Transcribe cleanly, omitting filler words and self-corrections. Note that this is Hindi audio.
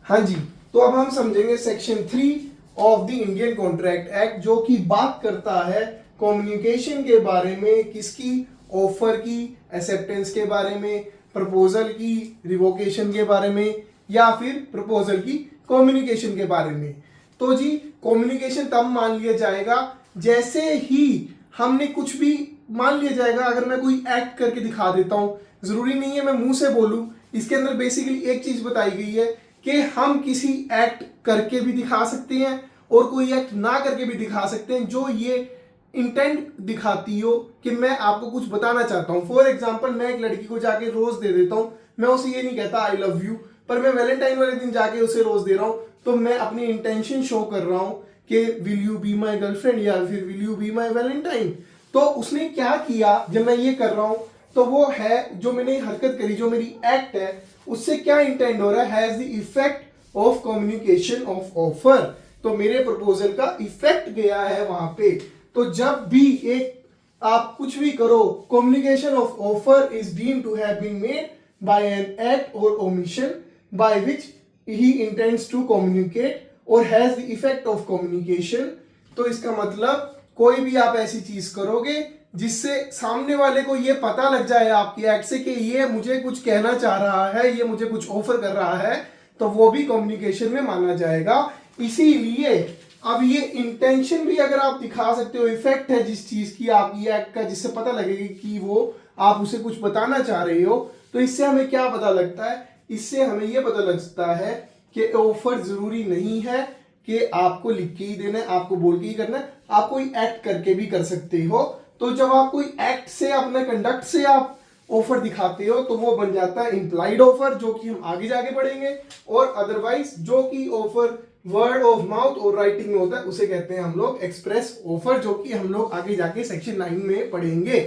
हाँ जी, तो अब हम समझेंगे section 3 of the Indian contract act, जो कि बात करता है कम्युनिकेशन के बारे में, किसकी, ऑफर की, एक्सेप्टेंस के बारे में, प्रपोजल की, रिवोकेशन के बारे में, या फिर प्रपोजल की कम्युनिकेशन के बारे में। तो जी कम्युनिकेशन तब मान लिया जाएगा जैसे ही हमने कुछ भी मान लिया जाएगा। अगर मैं कोई एक्ट करके दिखा देता हूँ, जरूरी नहीं है मैं मुंह से बोलूं, इसके अंदर बेसिकली एक चीज बताई गई है कि हम किसी एक्ट करके भी दिखा सकते हैं और कोई एक्ट ना करके भी दिखा सकते हैं जो ये इंटेंट दिखाती हो कि मैं आपको कुछ बताना चाहता हूं। फॉर एग्जाम्पल, मैं एक लड़की को जाके रोज दे देता हूं, मैं उसे ये नहीं कहता आई लव यू, पर मैं वैलेंटाइन वाले दिन जाके उसे रोज दे रहा हूं, तो मैं अपनी इंटेंशन शो कर रहा हूं कि will you be my girlfriend या फिर will you be my Valentine. तो उसने क्या किया जब मैं ये कर रहा हूं, तो वो है जो मैंने हरकत करी, जो मेरी एक्ट है, उससे क्या इंटेंड हो रहा है, has the effect of communication of offer. तो मेरे प्रपोजल का इफेक्ट गया है वहां पे। तो जब भी एक आप कुछ भी करो, communication of offer is deemed to have been made by an act or omission by which he intends to communicate or has the effect of communication. तो इसका मतलब कोई भी आप ऐसी चीज करोगे जिससे सामने वाले को ये पता लग जाए आपकी एक्ट से कि ये मुझे कुछ कहना चाह रहा है, ये मुझे कुछ ऑफर कर रहा है, तो वो भी कम्युनिकेशन में माना जाएगा। इसीलिए अब ये इंटेंशन भी अगर आप दिखा सकते हो, इफेक्ट है जिस चीज की आपकी एक्ट का, जिससे पता लगेगा कि वो आप उसे कुछ बताना चाह रहे हो, तो इससे हमें क्या पता लगता है, इससे हमें ये पता लगता है कि ऑफर जरूरी नहीं है कि आपको लिख के ही देना है, आपको बोल के ही करना है, आप कोई एक्ट करके भी कर सकते हो। तो जब आप कोई एक्ट से, अपने कंडक्ट से आप ऑफर दिखाते हो, तो वो बन जाता है इंप्लाइड ऑफर, जो कि हम आगे जाके पढ़ेंगे। और अदरवाइज जो कि ऑफर वर्ड ऑफ माउथ और राइटिंग में होता है, उसे कहते हैं हम लोग एक्सप्रेस ऑफर, जो कि हम लोग आगे जाके सेक्शन 9 में पढ़ेंगे।